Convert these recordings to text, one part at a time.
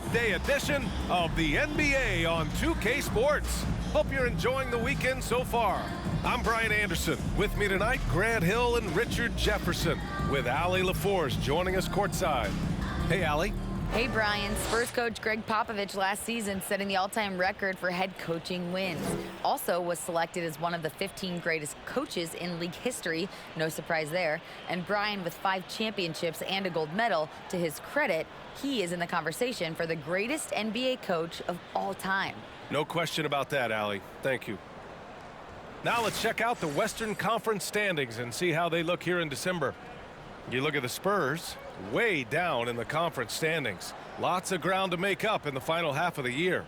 weekday edition of the NBA on 2K Sports. Hope you're enjoying the weekend so far. I'm Brian Anderson. With me tonight, Grant Hill and Richard Jefferson, with Allie LaForce joining us courtside. Hey, Allie. Hey, Brian. Spurs coach Greg Popovich last season setting the all-time record for head coaching wins. Also was selected as one of the 15 greatest coaches in league history. No surprise there. And Brian, with 5 championships and a gold medal, to his credit, he is in the conversation for the greatest NBA coach of all time. No question about that, Allie. Thank you. Now let's check out the Western Conference standings and see how they look here in December. You look at the Spurs, way down in the conference standings. Lots of ground to make up in the final half of the year.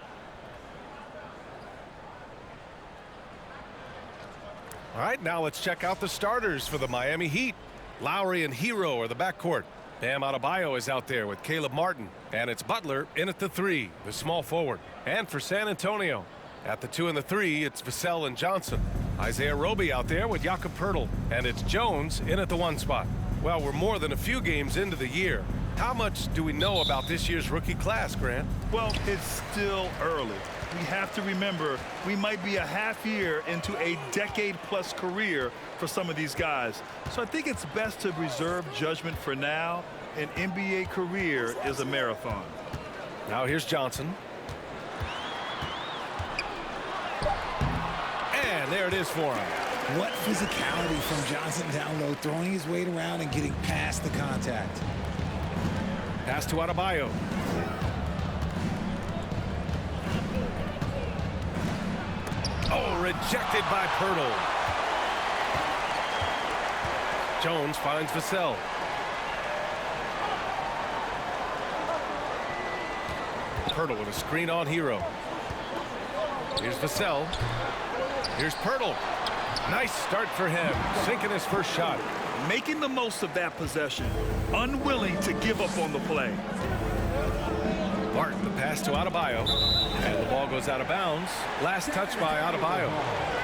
All right, now let's check out the starters for the Miami Heat. Lowry and Hero are the backcourt. Bam Adebayo is out there with Caleb Martin. And it's Butler in at the 3, the small forward. And for San Antonio, at the 2 and the 3, it's Vassell and Johnson. Isaiah Roby out there with Jakob Poeltl. And it's Jones in at the 1 spot. Well, we're more than a few games into the year. How much do we know about this year's rookie class, Grant? Well, it's still early. We have to remember we might be a half year into a decade-plus career for some of these guys. So I think it's best to reserve judgment for now. An NBA career is a marathon. Now here's Johnson. And there it is for him. What physicality from Johnson down low, throwing his weight around and getting past the contact. Pass to Adebayo. Oh, rejected by Poeltl. Jones finds Vassell. Poeltl with a screen on Hero. Here's Vassell. Here's Poeltl. Nice start for him, sinking his first shot. Making the most of that possession, unwilling to give up on the play. Martin, the pass to Adebayo, and the ball goes out of bounds. Last touch by Adebayo.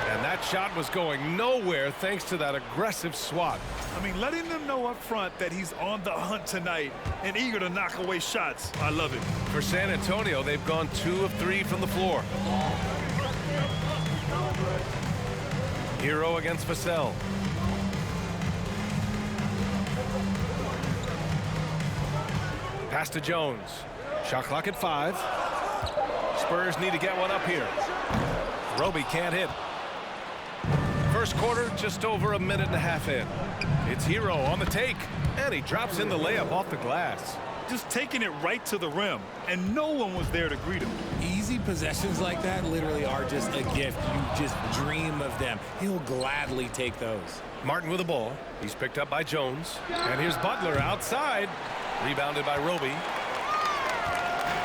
And that shot was going nowhere thanks to that aggressive swat. I mean, letting them know up front that he's on the hunt tonight and eager to knock away shots. I love it. For San Antonio, they've gone 2 of 3 from the floor. Hero against Vassell. Pass to Jones. Shot clock at 5. Spurs need to get one up here. Roby can't hit. First quarter, just over a minute and a half in. It's Hero on the take, and he drops in the layup off the glass. Just taking it right to the rim, and no one was there to greet him. Easy possessions like that literally are just a gift. You just dream of them. He'll gladly take those. Martin with the ball. He's picked up by Jones. And here's Butler outside. Rebounded by Roby.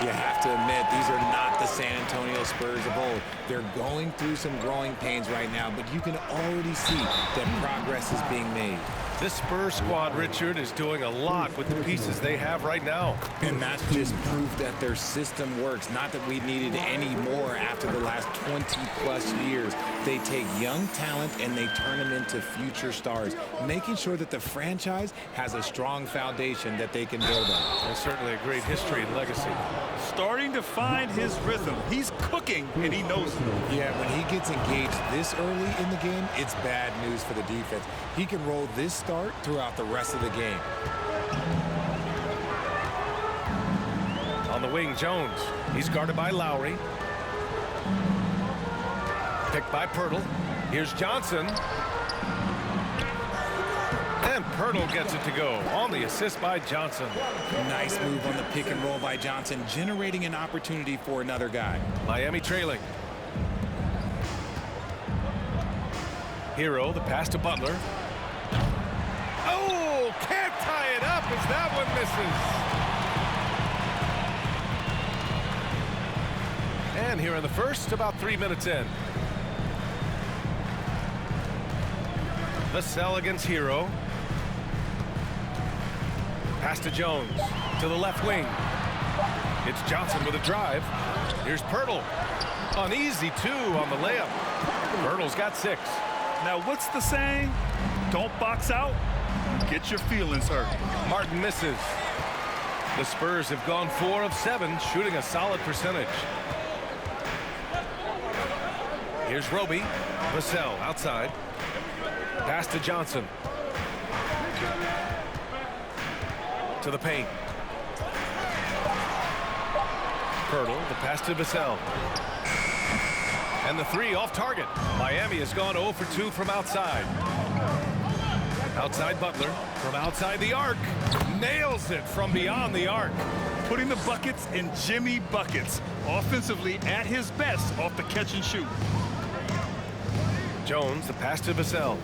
You have to admit, these are not the San Antonio Spurs of old. They're going through some growing pains right now, but you can already see that progress is being made. This Spurs squad, Richard, is doing a lot with the pieces they have right now. And that's just proof that their system works. Not that we needed any more after the last 20-plus years. They take young talent and they turn them into future stars, making sure that the franchise has a strong foundation that they can build on. There's certainly a great history and legacy. Starting to find his rhythm. He's cooking, and he knows it. Yeah, when he gets engaged this early in the game, it's bad news for the defense. He can roll this start throughout the rest of the game. On the wing, Jones. He's guarded by Lowry. Picked by Poeltl. Here's Johnson. And Poeltl gets it to go on the assist by Johnson. Nice move on the pick and roll by Johnson, generating an opportunity for another guy. Miami trailing. Hero, the pass to Butler. Oh, can't tie it up as that one misses. And here in the first, about 3 minutes in. Vassell against Hero. Pass to Jones. To the left wing. It's Johnson with a drive. Here's Poeltl. An easy 2 on the layup. Poeltl's got 6. Now, what's the saying? Don't box out, get your feelings hurt. Martin misses. The Spurs have gone 4 of 7, shooting a solid percentage. Here's Roby. Vassell outside. Pass to Johnson. To the paint. Pirtle, the pass to Vassell. And the three off target. Miami has gone 0 for 2 from outside. Outside Butler from outside the arc. Nails it from beyond the arc. Putting the buckets in Jimmy buckets. Offensively at his best off the catch and shoot. Jones, the pass to Vassell.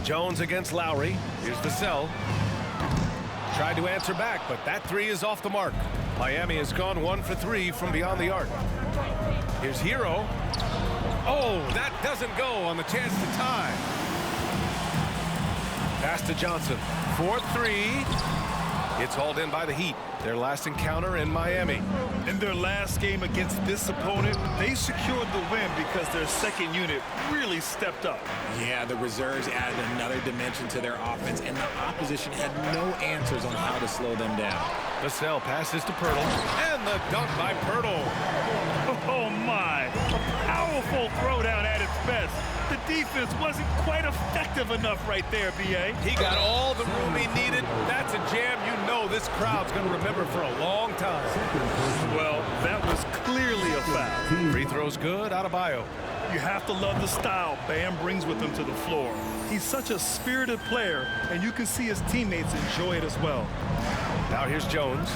Jones against Lowry. Here's Vassell. Tried to answer back, but that three is off the mark. Miami has gone 1 for 3 from beyond the arc. Here's Hero. Oh, that doesn't go on the chance to tie. Pass to Johnson. 4-3. It's hauled in by the Heat. Their last encounter in Miami. In their last game against this opponent, they secured the win because their second unit really stepped up. Yeah, the reserves added another dimension to their offense, and the opposition had no answers on how to slow them down. Vassell passes to Pirtle, and the dunk by Pirtle. Oh, my. A powerful throwdown at its best. The defense wasn't quite effective enough right there, B.A. He got all the room he needed. That's a jam you know this crowd's going to remember for a long time. Well, that was clearly a foul. Free throw's good. Adebayo. You have to love the style Bam brings with him to the floor. He's such a spirited player, and you can see his teammates enjoy it as well. Now here's Jones.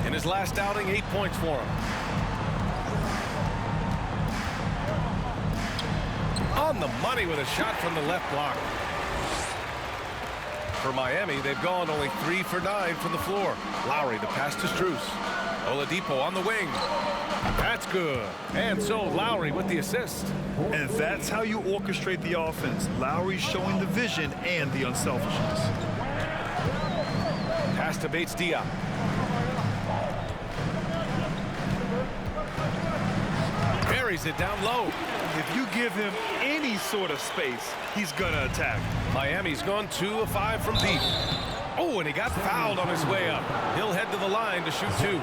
In his last outing, 8 points for him. On the money with a shot from the left block. For Miami, they've gone only 3 for 9 from the floor. Lowry, the pass to Strus. Oladipo on the wing. That's good. And so Lowry with the assist. And that's how you orchestrate the offense. Lowry showing the vision and the unselfishness. Pass to Bates-Diop. Buries it down low. If you give him any sort of space, he's going to attack. Miami's gone 2 of 5 from deep. Oh, and he got fouled on his way up. He'll head to the line to shoot 2.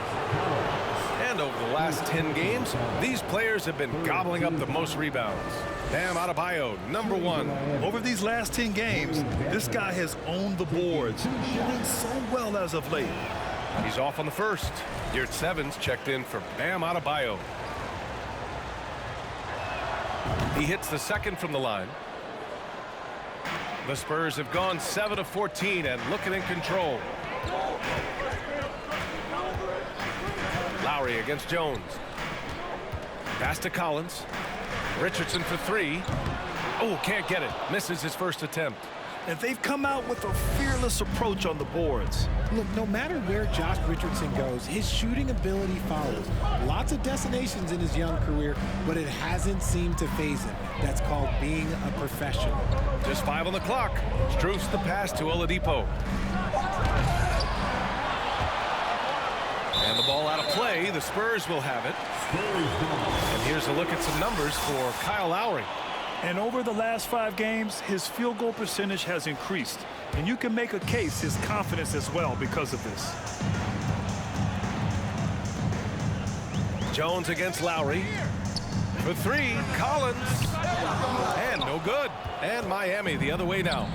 And over the last 10 games, these players have been gobbling up the most rebounds. Bam Adebayo, number 1. Over these last 10 games, this guy has owned the boards, shooting so well as of late. He's off on the first. Yurt Sevens checked in for Bam Adebayo. He hits the second from the line. The Spurs have gone 7 of 14 and looking in control. Lowry against Jones. Pass to Collins. Richardson for 3. Oh, can't get it. Misses his first attempt. And they've come out with a fearless approach on the boards. Look, no matter where Josh Richardson goes, his shooting ability follows. Lots of destinations in his young career, but it hasn't seemed to faze him. That's called being a professional. Just 5 on the clock. Strus the pass to Oladipo. And the ball out of play. The Spurs will have it. And here's a look at some numbers for Kyle Lowry. And over the last 5 games, his field goal percentage has increased. And you can make a case his confidence as well because of this. Jones against Lowry. For 3, Collins. And no good. And Miami the other way now.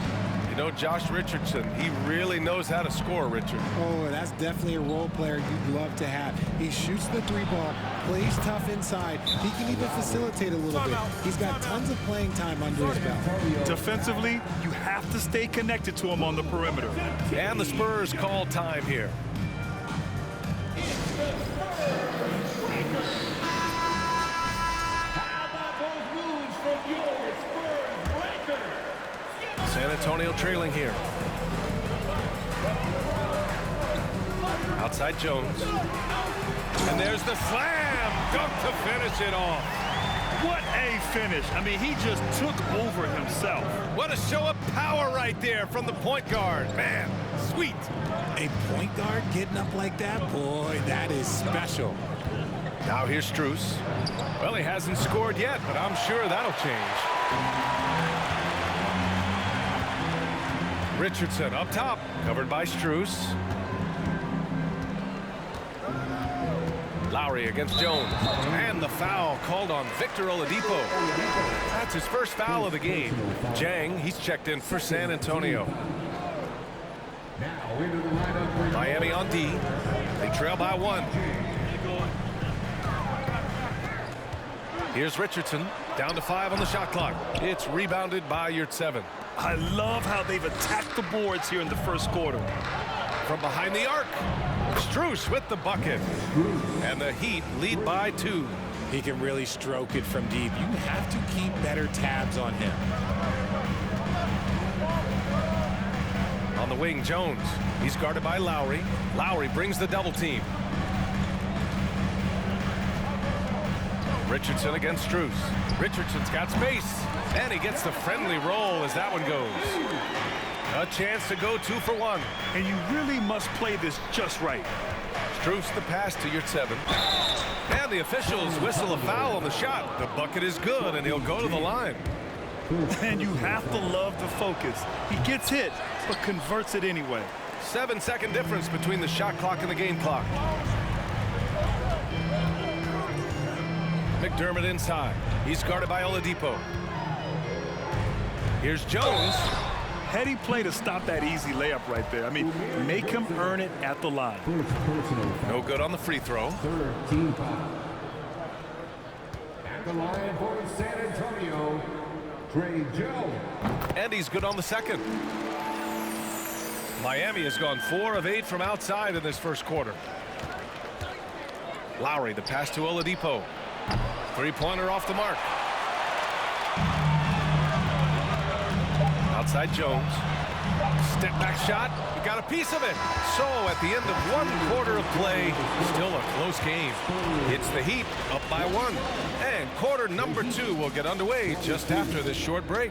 You know, Josh Richardson, he really knows how to score, Richard. Oh, that's definitely a role player you'd love to have. He shoots the 3-ball, plays tough inside. He can even facilitate a little bit. He's got tons of playing time under his belt. Defensively, you have to stay connected to him on the perimeter. And the Spurs call time here. San Antonio trailing here. Outside Jones. And there's the slam dunk to finish it off. What a finish. I mean, he just took over himself. What a show of power right there from the point guard. Man, sweet. A point guard getting up like that? Boy, that is special. Now here's Strus. Well, he hasn't scored yet, but I'm sure that'll change. Richardson up top, covered by Strus. Lowry against Jones. And the foul called on Victor Oladipo. That's his first foul of the game. Jang, he's checked in for San Antonio. Miami on D. They trail by 1. Here's Richardson, down to 5 on the shot clock. It's rebounded by Yurtseven. I love how they've attacked the boards here in the first quarter. From behind the arc, Strus with the bucket. And the Heat lead by 2. He can really stroke it from deep. You have to keep better tabs on him. On the wing, Jones. He's guarded by Lowry. Lowry brings the double team. Richardson against Strus. Richardson's got space. And he gets the friendly roll as that one goes. A chance to go 2 for 1. And you really must play this just right. Strus the pass to Yurtseven. And the officials whistle a foul on the shot. The bucket is good, and he'll go to the line. And you have to love the focus. He gets hit, but converts it anyway. 7-second difference between the shot clock and the game clock. McDermott inside. He's guarded by Oladipo. Here's Jones. Heady play to stop that easy layup right there. I mean, make him earn it at the line. No good on the free throw. At the line for San Antonio, Trey Jones. And he's good on the second. Miami has gone 4 of 8 from outside in this first quarter. Lowry, the pass to Oladipo. Three-pointer off the mark. Outside Jones. Step back shot. He got a piece of it. So at the end of 1 quarter of play, still a close game. It's the Heat up by 1. And quarter number 2 will get underway just after this short break.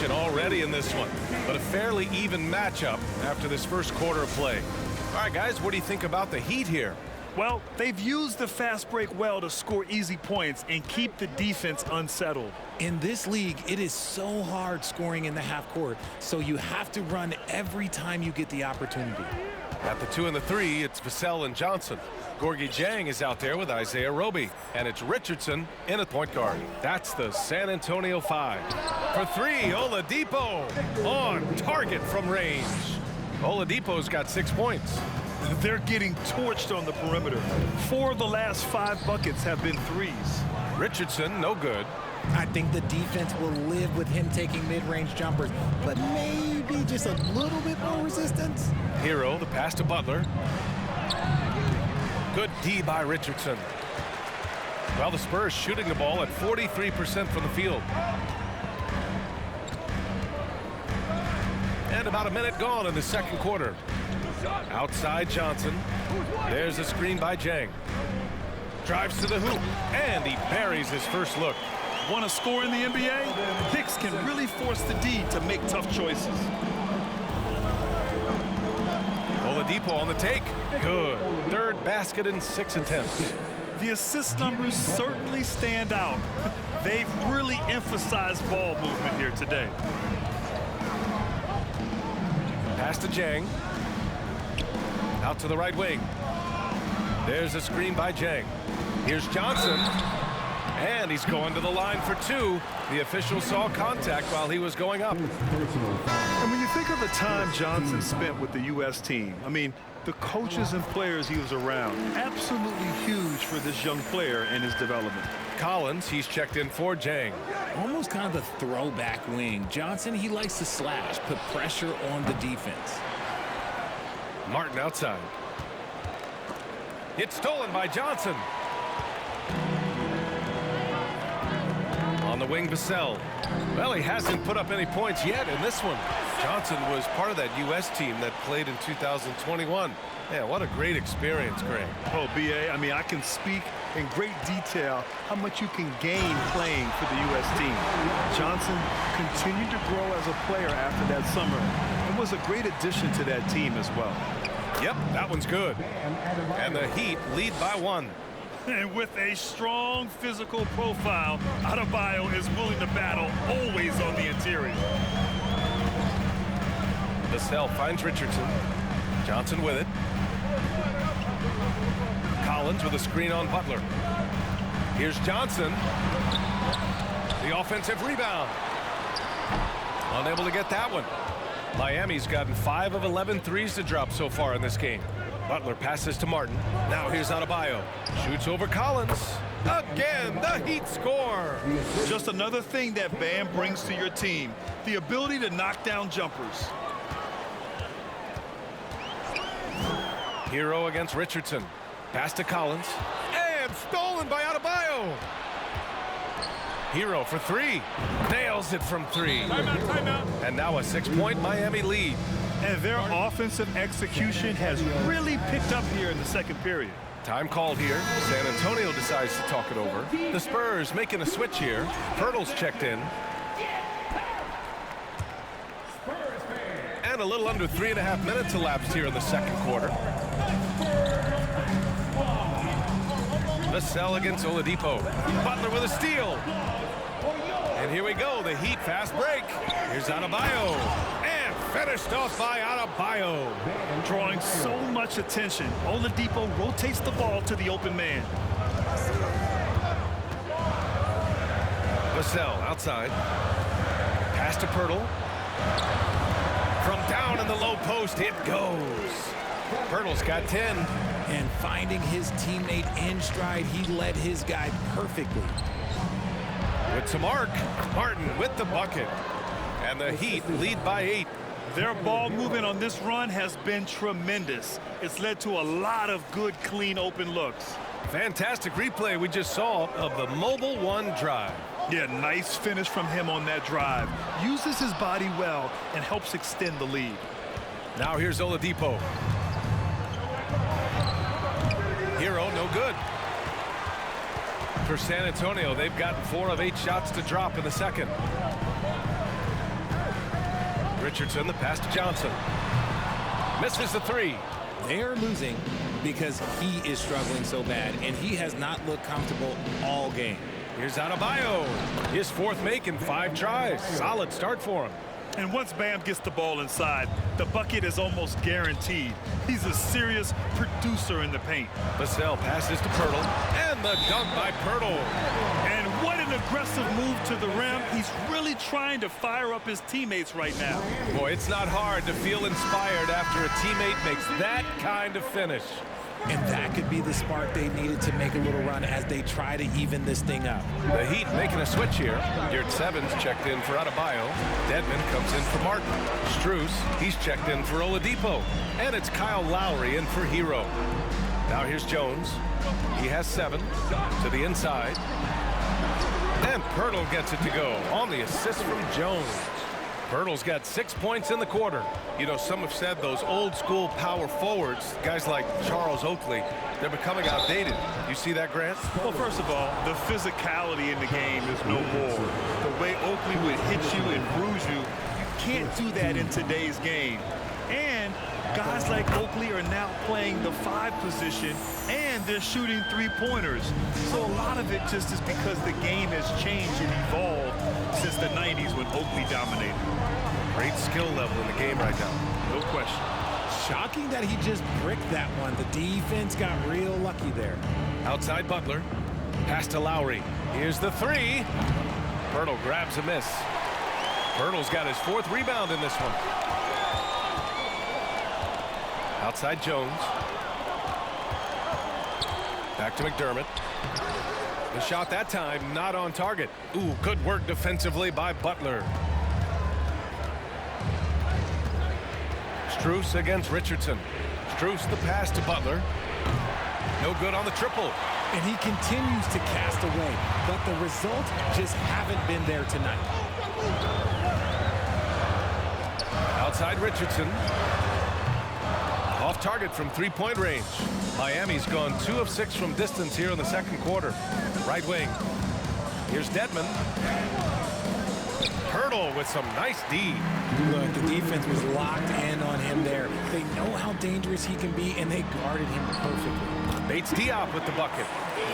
Already in this one, but a fairly even matchup after this first quarter of play. All right, guys, what do you think about the Heat here? Well, they've used the fast break well to score easy points and keep the defense unsettled. In this league, it is so hard scoring in the half court, so you have to run every time you get the opportunity. At the 2 and the 3, it's Vassell and Johnson. Gorgui Dieng is out there with Isaiah Roby, and it's Richardson in at point guard. That's the San Antonio 5. For 3, Oladipo on target from range. Oladipo's got 6 points. They're getting torched on the perimeter. 4 of the last 5 buckets have been threes. Richardson, no good. I think the defense will live with him taking mid-range jumpers, but maybe just a little bit more resistance. Hero, the pass to Butler. Good D by Richardson. Well, the Spurs shooting the ball at 43% from the field. And about a minute gone in the second quarter. Outside Johnson. There's a screen by Dieng. Drives to the hoop, and he buries his first look. Want to score in the NBA? Hicks can really force the D to make tough choices. Oladipo on the take. Good. Third basket in 6 attempts. The assist numbers certainly stand out. They've really emphasized ball movement here today. Pass to Dieng. Out to the right wing. There's a screen by Dieng. Here's Johnson. And he's going to the line for 2. The official saw contact while he was going up. And when you think of the time Johnson spent with the U.S. team, I mean, the coaches and players he was around, absolutely huge for this young player and his development. Collins, he's checked in for Dieng. Almost kind of a throwback wing. Johnson, he likes to slash, put pressure on the defense. Martin outside. It's stolen by Johnson. On the wing Vassell. Well, he hasn't put up any points yet in this one. Johnson was part of that U.S. team that played in 2021. Yeah, what a great experience, Greg. Oh, B.A., I mean, I can speak in great detail how much you can gain playing for the U.S. team. Johnson continued to grow as a player after that summer and was a great addition to that team as well. Yep, that one's good. And the Heat lead by 1. And with a strong physical profile, Adebayo is willing to battle, always on the interior. Vassell finds Richardson. Johnson with it. Collins with a screen on Butler. Here's Johnson. The offensive rebound. Unable to get that one. Miami's gotten 5 of 11 threes to drop so far in this game. Butler passes to Martin. Now here's Adebayo. Shoots over Collins. Again, the Heat score. Just another thing that Bam brings to your team, the ability to knock down jumpers. Hero against Richardson. Pass to Collins. And stolen by Adebayo. Hero for 3. Nails it from 3. Timeout. And now a 6-point Miami lead. And their offensive execution has really picked up here in the second period. Time called here. San Antonio decides to talk it over. The Spurs making a switch here. Pirtle's checked in. And a little under 3.5 minutes elapsed here in the second quarter. Vassell against Oladipo. Butler with a steal. And here we go, the Heat fast break. Here's Adebayo. And finished off by Adebayo. Drawing so much attention, Oladipo rotates the ball to the open man. Vassell outside. Pass to Pirtle. From down in the low post, it goes. Pirtle's got 10. And finding his teammate in stride, he led his guy perfectly. With to Mark. Martin with the bucket. And the Heat lead by 8. Their ball movement on this run has been tremendous. It's led to a lot of good, clean, open looks. Fantastic replay we just saw of the Mobile 1 drive. Yeah, nice finish from him on that drive. Uses his body well and helps extend the lead. Now here's Oladipo. Hero, no good. For San Antonio, they've gotten 4 of 8 shots to drop in the second. Richardson, the pass to Johnson. Misses the 3. They are losing because he is struggling so bad, and he has not looked comfortable all game. Here's Adebayo. His 4th make in 5 tries. Solid start for him. And once Bam gets the ball inside, the bucket is almost guaranteed. He's a serious producer in the paint. Vassell passes to Pirtle. And the dunk by Pirtle. And what an aggressive move to the rim. He's really trying to fire up his teammates right now. Boy, it's not hard to feel inspired after a teammate makes that kind of finish. And that could be the spark they needed to make a little run as they try to even this thing up. The Heat making a switch here. Gm31 checked in for Adebayo. Dedmon comes in for Martin. Strus, he's checked in for Oladipo. And it's Kyle Lowry in for Hero. Now here's Jones. He has 7 to the inside. And Pirtle gets it to go on the assist from Jones. Pirtle's got 6 points in the quarter. You know, some have said those old school power forwards, guys like Charles Oakley, they're becoming outdated. You see that, Grant? Well, first of all, the physicality in the game is no more. The way Oakley would hit you and bruise you, you can't do that in today's game. And guys like Oakley are now playing the 5 position, and they're shooting 3-pointers. So a lot of it just is because the game has changed and evolved since the 90s when Oakley dominated. Great skill level in the game right now. No question. Shocking that he just bricked that one. The defense got real lucky there. Outside Butler. Pass to Lowry. Here's the 3. Pirtle grabs a miss. Pirtle's got his 4th rebound in this one. Outside Jones. Back to McDermott. The shot that time not on target. Ooh, good work defensively by Butler. Strus against Richardson. Strus the pass to Butler. No good on the triple. and he continues to cast away, but the results just haven't been there tonight. Outside Richardson. Off target from three-point range. Miami's gone 2 of 6 from distance here in the second quarter. Right wing. Here's Dedmon. Hurdle with some nice D. Look, the defense was locked in on him there. They know how dangerous he can be, and they guarded him perfectly. Bates Diop with the bucket.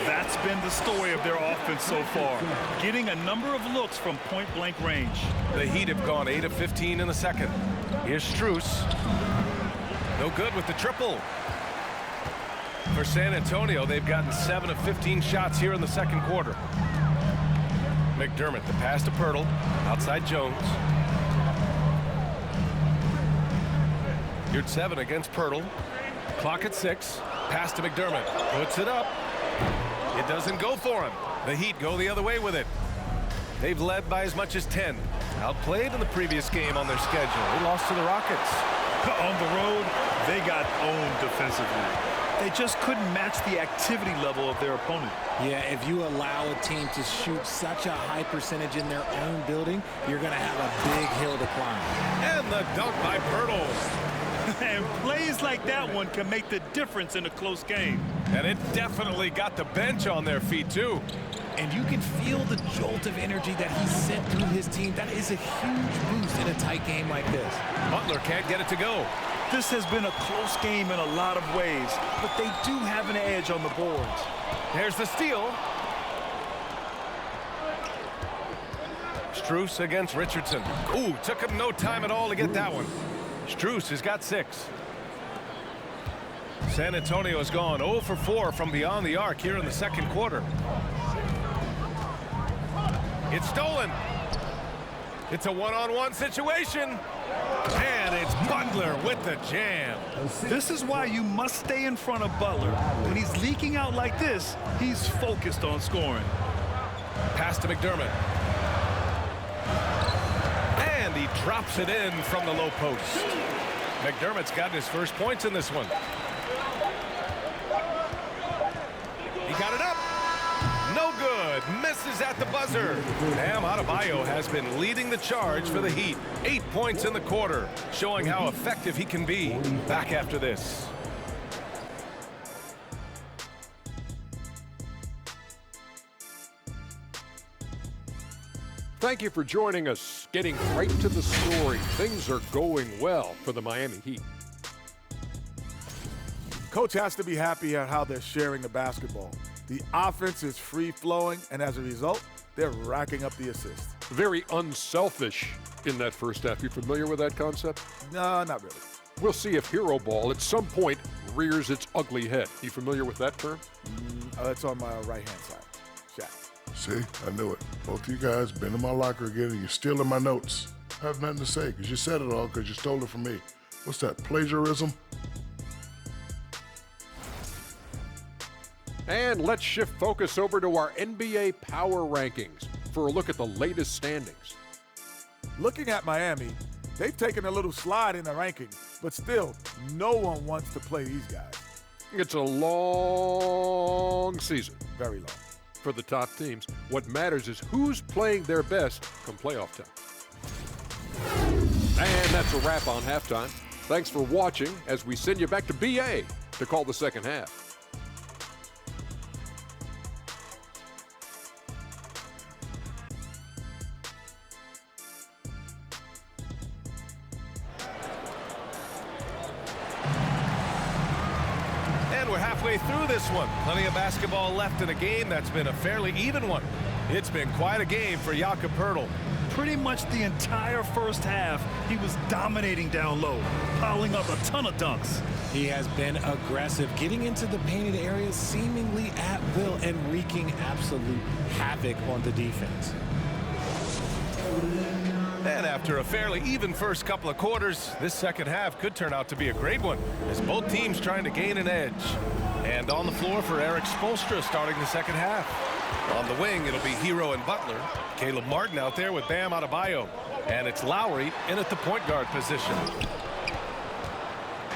That's been the story of their offense so far, getting a number of looks from point-blank range. The Heat have gone 8 of 15 in the second. Here's Strus. No good with the triple. For San Antonio, they've gotten 7 of 15 shots here in the second quarter. McDermott, the pass to Pirtle. Outside Jones. Here's 7 against Pirtle. Clock at 6. Pass to McDermott. Puts it up. It doesn't go for him. The Heat go the other way with it. They've led by as much as 10. Outplayed in the previous game on their schedule. They lost to the Rockets. On the road, they got owned defensively. They just couldn't match the activity level of their opponent. Yeah, if you allow a team to shoot such a high percentage in their own building, you're going to have a big hill to climb. And the dunk by Pirtle. And plays like that one can make the difference in a close game. And it definitely got the bench on their feet, too. And you can feel the jolt of energy that he sent through his team. That is a huge boost in a tight game like this. Butler can't get it to go. This has been a close game in a lot of ways, but they do have an edge on the boards. There's the steal. Strus against Richardson. Ooh, took him no time at all to get that one. Strus has got 6. San Antonio has gone 0 for 4 from beyond the arc here in the second quarter. It's stolen. It's a one-on-one situation. And it's Butler with the jam. This is why you must stay in front of Butler. When he's leaking out like this, he's focused on scoring. Pass to McDermott. And he drops it in from the low post. McDermott's gotten his first points in this one. He got it up. No good. Misses at the buzzer. Bam Adebayo has been leading the charge for the Heat. 8 points in the quarter, showing how effective he can be. Back after this. Thank you for joining us. Getting right to the story. Things are going well for the Miami Heat. Coach has to be happy at how they're sharing the basketball. The offense is free-flowing, and as a result, they're racking up the assists. Very unselfish in that first half. You familiar with that concept? No, not really. We'll see if hero ball at some point rears its ugly head. You familiar with that term? That's on my right-hand side. Shaq. See, I knew it. Both of you guys been in my locker again, and you're stealing my notes. I have nothing to say, because you said it all, because you stole it from me. What's that, plagiarism? And let's shift focus over to our NBA power rankings for a look at the latest standings. Looking at Miami, they've taken a little slide in the rankings, but still, no one wants to play these guys. It's a long season. Very long. For the top teams, what matters is who's playing their best come playoff time. And that's a wrap on halftime. Thanks for watching as we send you back to BA to call the second half. We're halfway through this one. Plenty of basketball left in a game that's been a fairly even one. It's been quite a game for Jakob Poeltl. Pretty much the entire first half, he was dominating down low, piling up a ton of dunks. He has been aggressive, getting into the painted areas seemingly at will and wreaking absolute havoc on the defense. And after a fairly even first couple of quarters, this second half could turn out to be a great one, as both teams trying to gain an edge. And on the floor for Eric Spoelstra starting the second half. On the wing, it'll be Hero and Butler. Caleb Martin out there with Bam Adebayo. And it's Lowry in at the point guard position.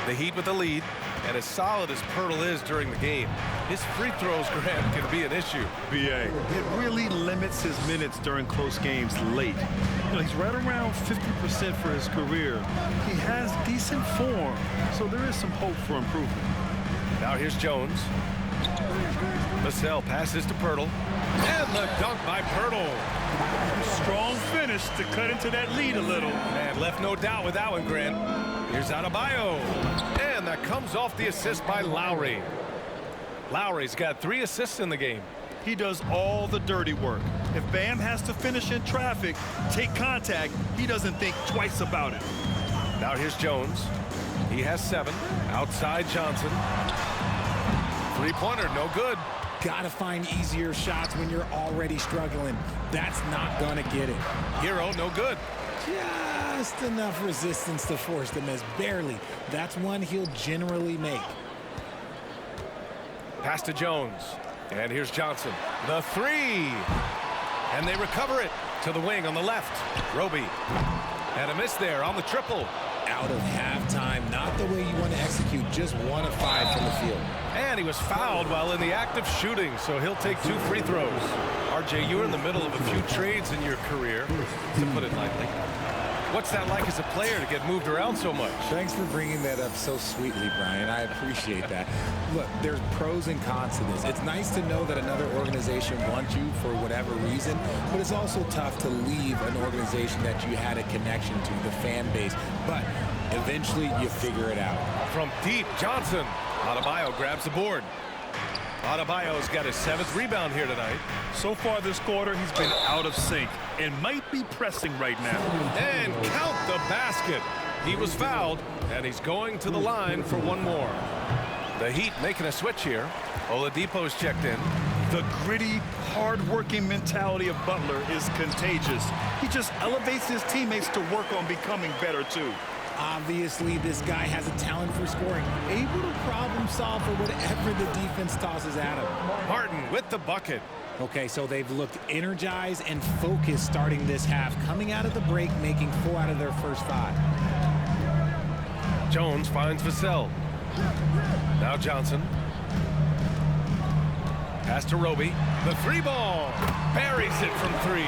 The Heat with the lead. And as solid as Pirtle is during the game, his free throws, Grant, can be an issue. BA, it really limits his minutes during close games late. You know, he's right around 50% for his career. He has decent form, so there is some hope for improvement. Now here's Jones. Vassell passes to Pirtle. And the dunk by Pirtle. Strong finish to cut into that lead a little. And left no doubt with that one, Grant. Here's Adebayo. And that comes off the assist by Lowry. Lowry's got 3 assists in the game. He does all the dirty work. If Bam has to finish in traffic, take contact, he doesn't think twice about it. Now here's Jones. He has 7. Outside Johnson. Three-pointer, no good. Gotta find easier shots when you're already struggling. That's not gonna get it. Hero, no good. Just enough resistance to force the miss. Barely. That's one he'll generally make. Pass to Jones. And here's Johnson. The 3. And they recover it to the wing on the left. Roby. And a miss there on the triple. Out of halftime, not the way you want to execute, just 1 of 5 from the field. And he was fouled while in the act of shooting, so he'll take 2 free throws. RJ, you were in the middle of a few trades in your career, to put it lightly. What's that like as a player to get moved around so much? Thanks for bringing that up so sweetly, Brian. I appreciate that. Look, there's pros and cons to this. It's nice to know that another organization wants you for whatever reason, but it's also tough to leave an organization that you had a connection to, the fan base. But eventually you figure it out. From deep, Johnson. Adebayo grabs the board. Adebayo's got his 7th rebound here tonight. So far this quarter, he's been out of sync and might be pressing right now. And count the basket. He was fouled, and he's going to the line for 1 more. The Heat making a switch here. Oladipo's checked in. The gritty, hard-working mentality of Butler is contagious. He just elevates his teammates to work on becoming better, too. Obviously, this guy has a talent for scoring, able to problem solve for whatever the defense tosses at him. Martin with the bucket. Okay, so they've looked energized and focused starting this half, coming out of the break, making 4 out of their first 5. Jones finds Vassell. Now Johnson. Pass to Roby. The 3 ball. Buries it from 3.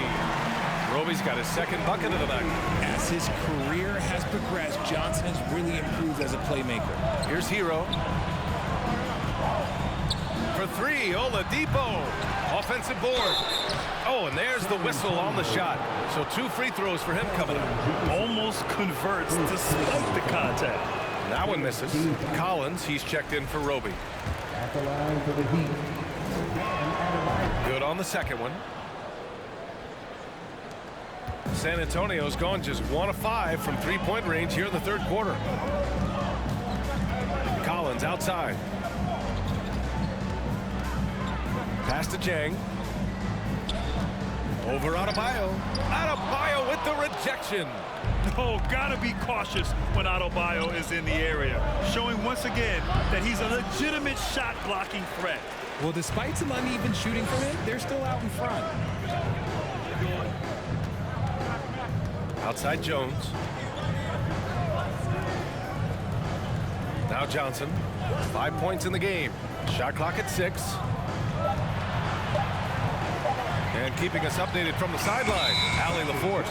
Roby's got his 2nd bucket of the night. As his career has progressed, Johnson has really improved as a playmaker. Here's Hero. For 3, Oladipo. Offensive board. Oh, and there's the whistle on the shot. So 2 free throws for him coming up. Almost converts despite the contact. That one misses. Collins, he's checked in for Roby. At the line for the Heat. Good on the 2nd one. San Antonio's gone just 1 of 5 from 3-point range here in the 3rd quarter. Collins outside. Pass to Jang. Over Adebayo. Adebayo with the rejection. Oh, gotta be cautious when Adebayo is in the area, showing once again that he's a legitimate shot-blocking threat. Well, despite some uneven shooting from him, they're still out in front. Outside Jones. Now Johnson. 5 points in the game. Shot clock at 6. And keeping us updated from the sideline, Allie LaForce.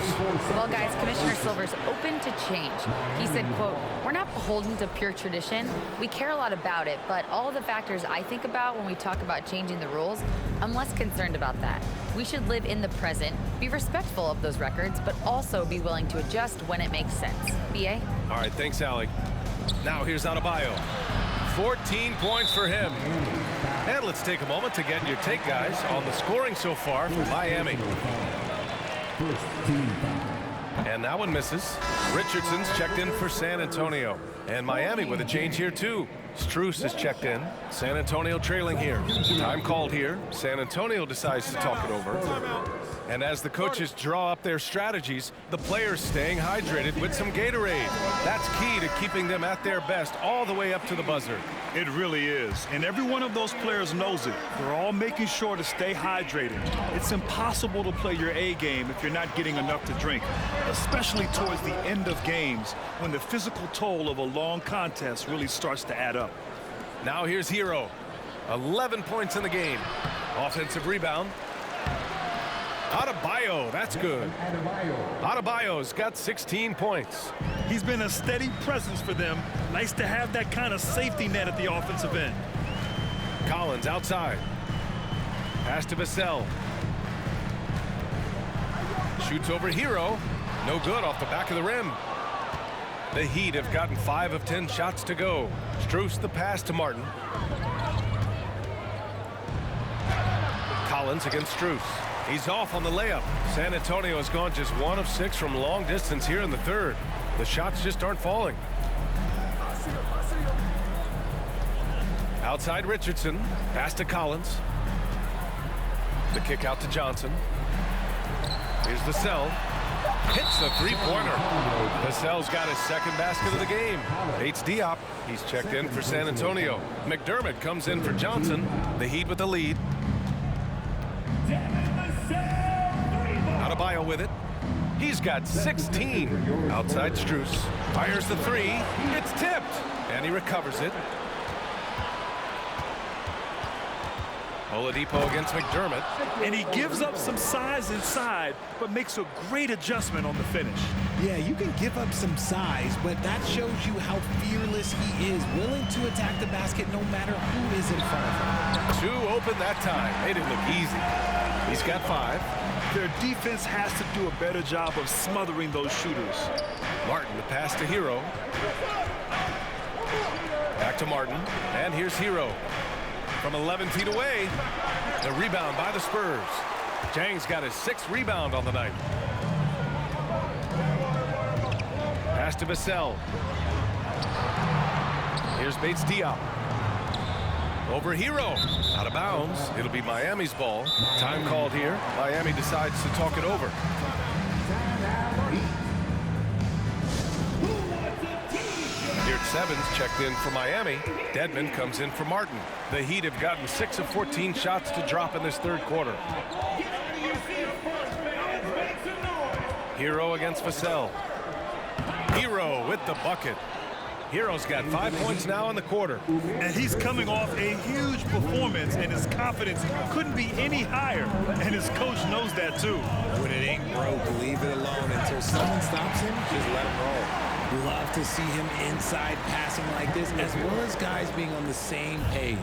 Well, guys, Commissioner Silver's open to change. He said, quote, "We're not beholden to pure tradition. We care a lot about it, but all of the factors I think about when we talk about changing the rules, I'm less concerned about that. We should live in the present, be respectful of those records, but also be willing to adjust when it makes sense." BA? All right, thanks, Allie. Now here's Adebayo. 14 points for him. And let's take a moment to get your take, guys, on the scoring so far for Miami. And that one misses. Richardson's checked in for San Antonio. And Miami with a change here, too. Strus is checked in. San Antonio trailing here. Time called here. San Antonio decides to talk it over. And as the coaches draw up their strategies, the players staying hydrated with some Gatorade. That's key to keeping them at their best all the way up to the buzzer. It really is. And every one of those players knows it. They're all making sure to stay hydrated. It's impossible to play your A game if you're not getting enough to drink, especially towards the end of games when the physical toll of a long contest really starts to add up. Now here's Hero. 11 points in the game. Offensive rebound. Adebayo, that's good. Adebayo's got 16 points. He's been a steady presence for them. Nice to have that kind of safety net at the offensive end. Collins outside. Pass to Vassell. Shoots over Hero. No good off the back of the rim. The Heat have gotten 5 of 10 shots to go. Strus the pass to Martin. Collins against Strus. He's off on the layup. San Antonio has gone just 1 of 6 from long distance here in the third. The shots just aren't falling. Outside Richardson. Pass to Collins. The kick out to Johnson. Here's Vassell. Hits a three-pointer. Vassell's got his second basket of the game. Bates Diop. He's checked in for San Antonio. McDermott comes in for Johnson. The Heat with the lead. Adebayo with it. He's got 16. Outside Strus. Fires the three. It's tipped. And he recovers it. Oladipo against McDermott. And he gives up some size inside, but makes a great adjustment on the finish. Yeah, you can give up some size, but that shows you how fearless he is, willing to attack the basket no matter who is in front of him. 2 open that time. Made it look easy. He's got 5. Their defense has to do a better job of smothering those shooters. Martin, the pass to Hero. Back to Martin. And here's Hero. From 11 feet away, the rebound by the Spurs. Jang's got his 6th rebound on the night. Pass to Vassell. Here's Bates Diop. Over Hero. Out of bounds. It'll be Miami's ball. Time called here. Miami decides to talk it over. Here at 7's checked in for Miami. Dedmon comes in for Martin. The Heat have gotten 6 of 14 shots to drop in this third quarter. Hero against Vassell. Hero with the bucket. Hero's got 5 points now in the quarter. And he's coming off a huge performance, and his confidence couldn't be any higher. And his coach knows that too. When it ain't broke, leave it alone. Until someone stops him, just let him roll. Love to see him inside passing like this, as well as guys being on the same page.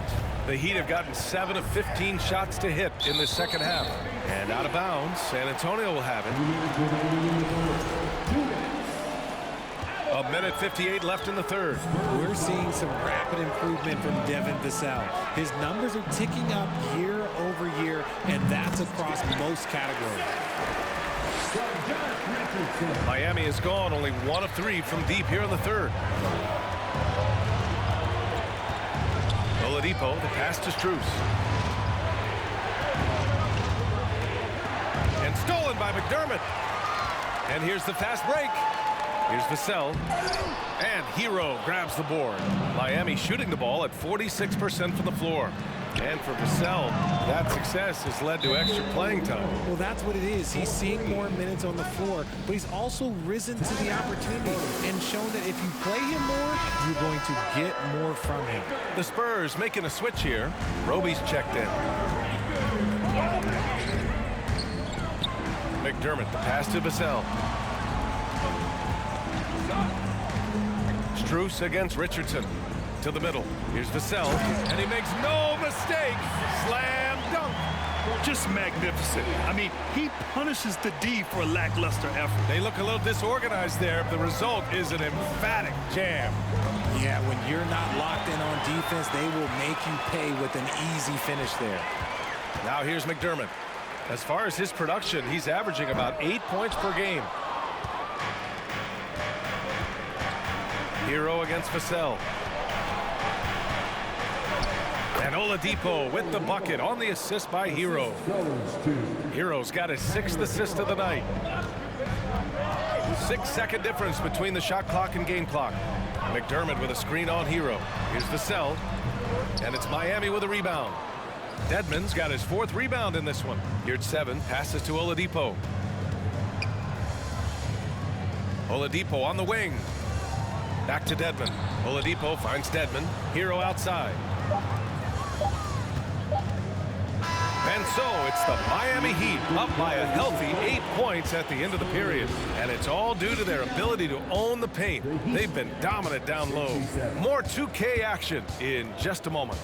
The Heat have gotten 7 of 15 shots to hit in the second half. And out of bounds, San Antonio will have it. 1:58 left in the third. We're seeing some rapid improvement from Devin Vassell. His numbers are ticking up year over year, and that's across most categories. Miami has gone only 1 of 3 from deep here in the third. Oladipo, the pass to Strus. And stolen by McDermott. And here's the fast break. Here's Vassell. And Hero grabs the board. Miami shooting the ball at 46% from the floor. And for Vassell, that success has led to extra playing time. Well, that's what it is. He's seeing more minutes on the floor, but he's also risen to the opportunity and shown that if you play him more, you're going to get more from him. The Spurs making a switch here. Roby's checked in. McDermott, the pass to Vassell. Strus against Richardson. To the middle. Here's Vassell, and he makes no mistake. Slam dunk. Just magnificent. I mean, he punishes the D for a lackluster effort. They look a little disorganized there. The result is an emphatic jam. Yeah, when you're not locked in on defense, they will make you pay with an easy finish there. Now here's McDermott. As far as his production, he's averaging about 8 points per game. Hero against Vassell. And Oladipo with the bucket on the assist by Hero. Hero's got his 6th assist of the night. 6-second difference between the shot clock and game clock. McDermott with a screen on Hero. Here's Vassell. And it's Miami with a rebound. Dedmon's got his 4th rebound in this one. Here at 7, passes to Oladipo. Oladipo on the wing. Back to Dedmon. Oladipo finds Dedmon. Hero outside. And so it's the Miami Heat up by a healthy 8 points at the end of the period. And it's all due to their ability to own the paint. They've been dominant down low. More 2K action in just a moment.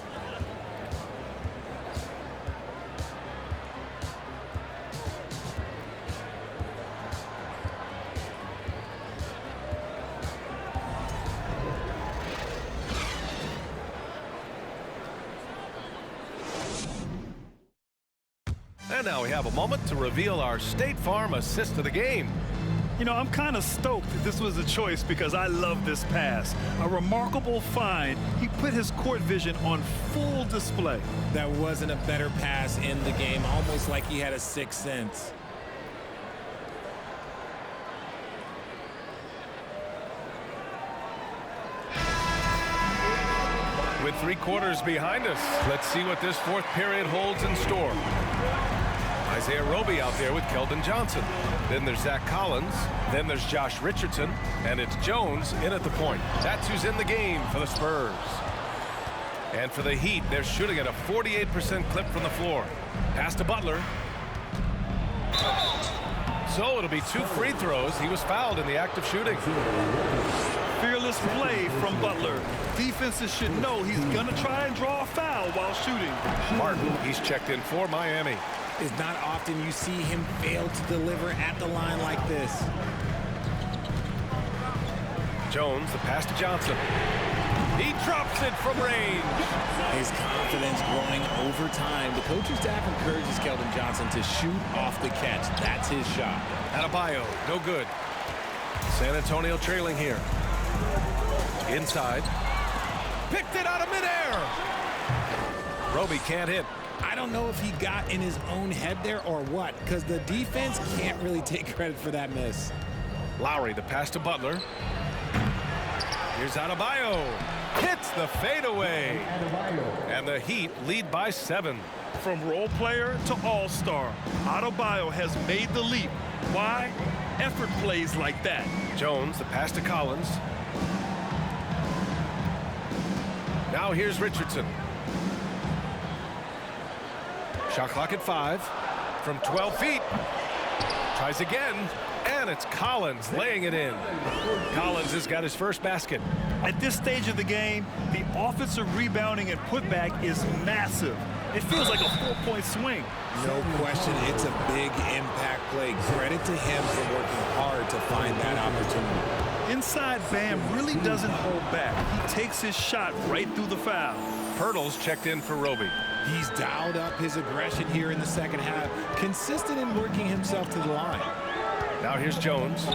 And now we have a moment to reveal our State Farm assist of the game. You know, I'm kind of stoked that this was a choice because I love this pass. A remarkable find. He put his court vision on full display. That wasn't a better pass in the game, almost like he had a sixth sense. With 3 quarters behind us, let's see what this 4th period holds in store. Isaiah Roby out there with Keldon Johnson. Then there's Zach Collins. Then there's Josh Richardson. And it's Jones in at the point. That's who's in the game for the Spurs. And for the Heat, they're shooting at a 48% clip from the floor. Pass to Butler. So it'll be 2 free throws. He was fouled in the act of shooting. Fearless play from Butler. Defenses should know he's going to try and draw a foul while shooting. Martin, he's checked in for Miami. It's not often you see him fail to deliver at the line like this. Jones, the pass to Johnson. He drops it from range. His confidence growing over time. The coaching staff encourages Keldon Johnson to shoot off the catch. That's his shot. Adebayo, no good. San Antonio trailing here. Inside. Picked it out of midair. Roby can't hit. I don't know if he got in his own head there or what, because the defense can't really take credit for that miss. Lowry, the pass to Butler. Here's Adebayo. Hits the fadeaway. And the Heat lead by 7. From role player to all-star, Adebayo has made the leap. Why? Effort plays like that. Jones, the pass to Collins. Now here's Richardson. Shot clock at 5 from 12 feet. Tries again, and it's Collins laying it in. Collins has got his first basket. At this stage of the game, the offensive rebounding and putback is massive. It feels like a 4-point swing. No question, it's a big impact play. Credit to him for working hard to find that opportunity. Inside, Bam really doesn't hold back. He takes his shot right through the foul. Pirtle's checked in for Roby. He's dialed up his aggression here in the second half, consistent in working himself to the line. Now here's Jones.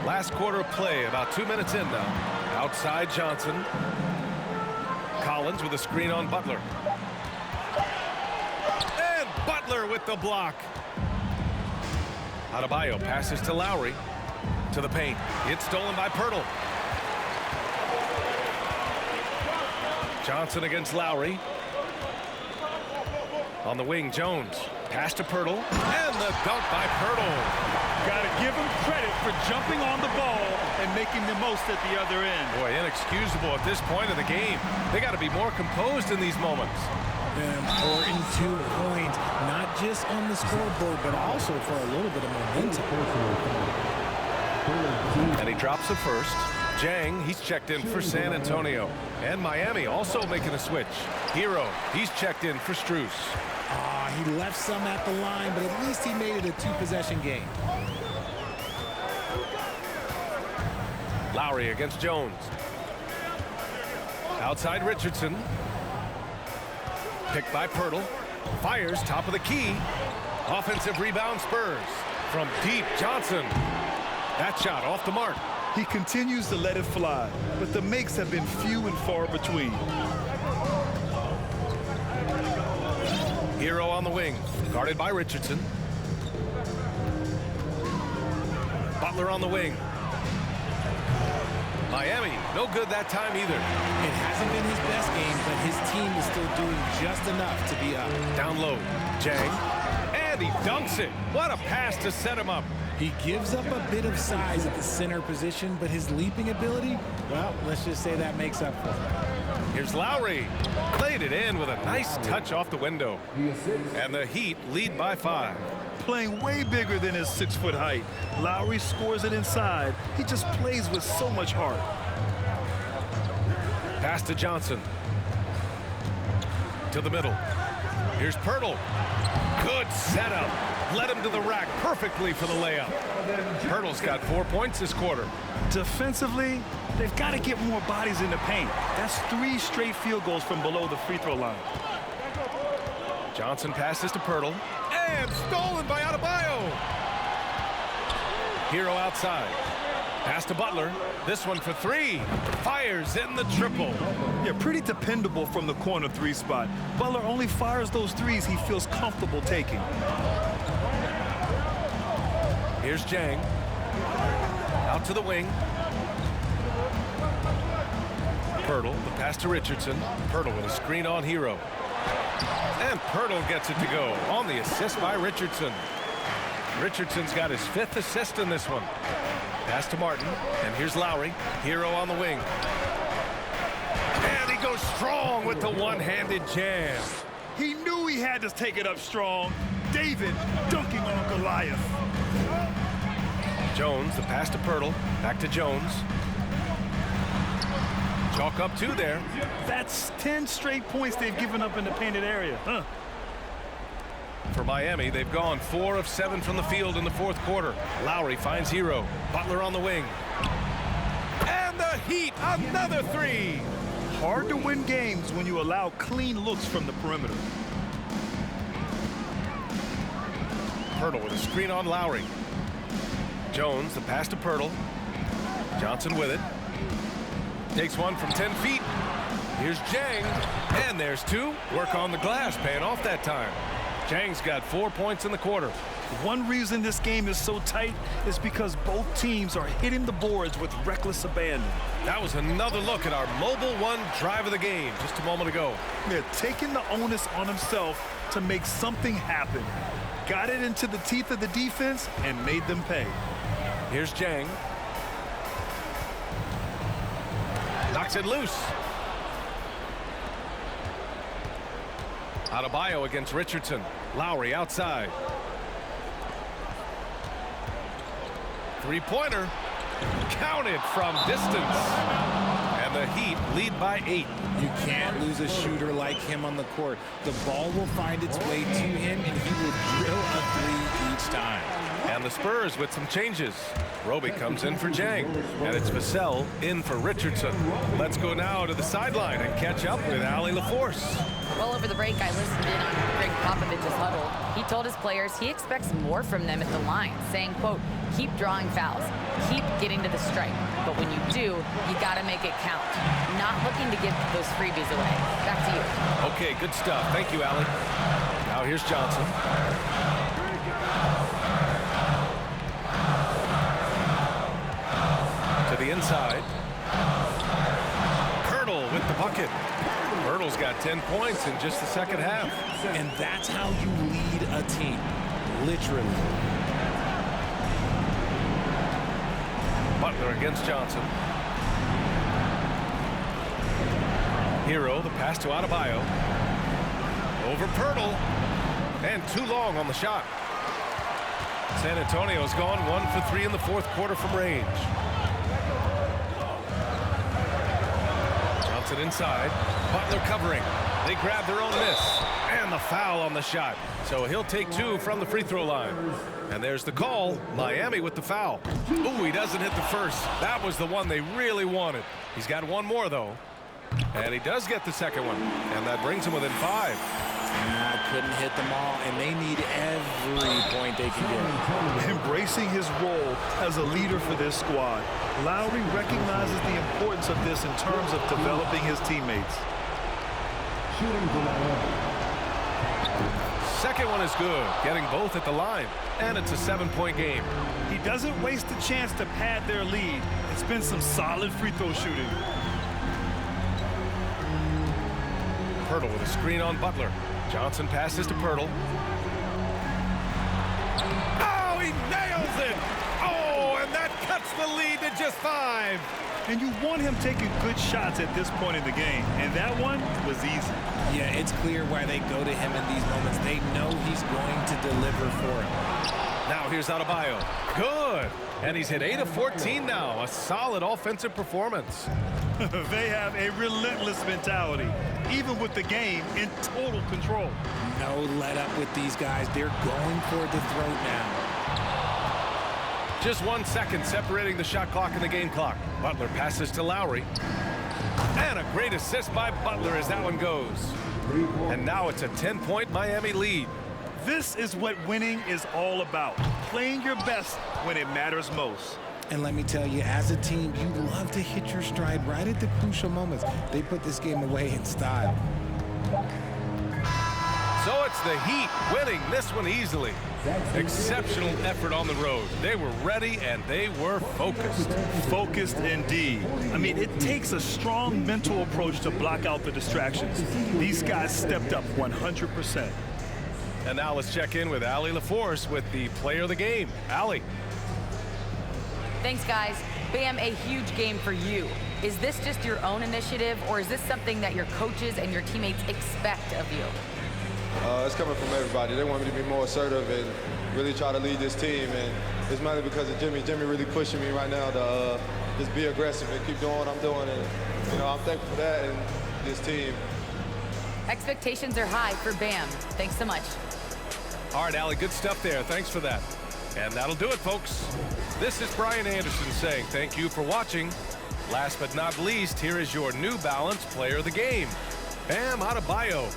Last quarter of play, about 2 minutes in now. Outside Johnson. Collins with a screen on Butler. And Butler with the block. Adebayo passes to Lowry. To the paint. It's stolen by Pirtle. Johnson against Lowry. On the wing, Jones. Pass to Pirtle. And the dunk by Pirtle. Got to give him credit for jumping on the ball and making the most at the other end. Boy, inexcusable at this point of the game. They got to be more composed in these moments. An important 2 points, not just on the scoreboard, but also for a little bit of momentum. And he drops the first. Jang, he's checked in for San Antonio. And Miami also making a switch. Hero, he's checked in for Strus. He left some at the line, but at least he made it a 2-possession game. Lowry against Jones. Outside Richardson. Picked by Pirtle. Fires top of the key. Offensive rebound Spurs. From deep, Johnson. That shot off the mark. He continues to let it fly, but the makes have been few and far between. Hero on the wing, guarded by Richardson. Butler on the wing. Miami, no good that time either. It hasn't been his best game, but his team is still doing just enough to be up. Down low, Jang. And And he dunks it. What a pass to set him up. He gives up a bit of size at the center position, but his leaping ability, well, let's just say that makes up for it. Here's Lowry. Played it in with a nice touch off the window. And the Heat lead by 5. Playing way bigger than his 6-foot height. Lowry scores it inside. He just plays with so much heart. Pass to Johnson. To the middle. Here's Pirtle. Good setup. Led him to the rack perfectly for the layup. Pirtle's got 4 points this quarter. Defensively, they've got to get more bodies in the paint. That's 3 straight field goals from below the free throw line. Johnson passes to Pirtle. And stolen by Adebayo. Hero outside. Pass to Butler. This one for 3. Fires in the triple. Yeah, pretty dependable from the corner 3 spot. Butler only fires those 3s he feels comfortable taking. Here's Jang. Out to the wing. Pirtle, the pass to Richardson. Pirtle with a screen on Hero. And Pirtle gets it to go on the assist by Richardson. Richardson's got his 5th assist in this one. Pass to Martin, and here's Lowry. Hero on the wing. And he goes strong with the one-handed jam. He knew he had to take it up strong. David dunking on Goliath. Jones, the pass to Pirtle. Back to Jones. Chalk up 2 there. That's 10 straight points they've given up in the painted area. For Miami, they've gone 4 of 7 from the field in the 4th quarter. Lowry finds Hero. Butler on the wing. And the Heat, another 3. Hard to win games when you allow clean looks from the perimeter. Pirtle with a screen on Lowry. Jones, the pass to Pirtle. Johnson with it. Takes one from 10 feet. Here's Jang. And there's 2. Work on the glass, paying off that time. Jang's got 4 points in the quarter. One reason this game is so tight is because both teams are hitting the boards with reckless abandon. That was another look at our Mobile One drive of the game just a moment ago. They're taking the onus on himself to make something happen. Got it into the teeth of the defense and made them pay. Here's Jang. Knocks it loose. Adebayo against Richardson. Lowry outside. 3-pointer. Counted from distance. And the Heat lead by 8. You can't lose a shooter like him on the court. The ball will find its way to him, and he will drill a 3 each time. And the Spurs with some changes. Roby comes in for Jang, and it's Vassell in for Richardson. Let's go now to the sideline and catch up with Allie LaForce. Well, over the break, I listened in on Greg Popovich's huddle. He told his players he expects more from them at the line, saying, quote, keep drawing fouls, keep getting to the stripe. But when you do, you got to make it count. Not looking to give those freebies away. Back to you. Okay, good stuff. Thank you, Allie. Now here's Johnson. To the inside. Pirtle with the bucket. Pirtle's got 10 points in just the second half. And that's how you lead a team. Literally. Butler against Johnson. Hero, the pass to Adebayo. Over Pirtle. And too long on the shot. San Antonio's gone 1 for 3 in the 4th quarter from range. Johnson inside. Butler covering. They grab their own miss. And the foul on the shot. So he'll take 2 from the free throw line. And there's the call. Miami with the foul. Ooh, he doesn't hit the first. That was the one they really wanted. He's got 1 more, though. And he does get the second one. And that brings him within 5. Couldn't hit them all, and they need every point they can get. Embracing his role as a leader for this squad, Lowry recognizes the importance of this in terms of developing his teammates. Second one is good, getting both at the line, and it's a 7-point game. He doesn't waste a chance to pad their lead. It's been some solid free throw shooting. Pirtle with a screen on Butler. Johnson passes to Pirtle. with 5. And you want him taking good shots at this point in the game. And that one was easy. Yeah, it's clear why they go to him in these moments. They know he's going to deliver for him. Now here's Adebayo. Good. And he's hit 8 of 14 now. A solid offensive performance. They have a relentless mentality, even with the game in total control. No let up with these guys. They're going for the throat now. Just 1 second separating the shot clock and the game clock. Butler passes to Lowry. And a great assist by Butler as that one goes. And now it's a 10-point Miami lead. This is what winning is all about. Playing your best when it matters most. And let me tell you, as a team, you love to hit your stride right at the crucial moments. They put this game away in style. So it's the Heat winning this one easily. Exceptional effort on the road. They were ready and they were focused. Focused indeed. I mean, it takes a strong mental approach to block out the distractions. These guys stepped up 100%. And now let's check in with Allie LaForce with the player of the game. Allie. Thanks, guys. Bam, a huge game for you. Is this just your own initiative, or is this something that your coaches and your teammates expect of you? It's coming from everybody. They want me to be more assertive and really try to lead this team, and it's mainly because of Jimmy. Jimmy really pushing me right now to just be aggressive and keep doing what I'm doing, and I'm thankful for that and this team. Expectations are high for Bam. Thanks so much. All right, Allie, good stuff there. Thanks for that. And that'll do it, folks. This is Brian Anderson saying thank you for watching. Last but not least, here is your New Balance player of the game, Bam Adebayo.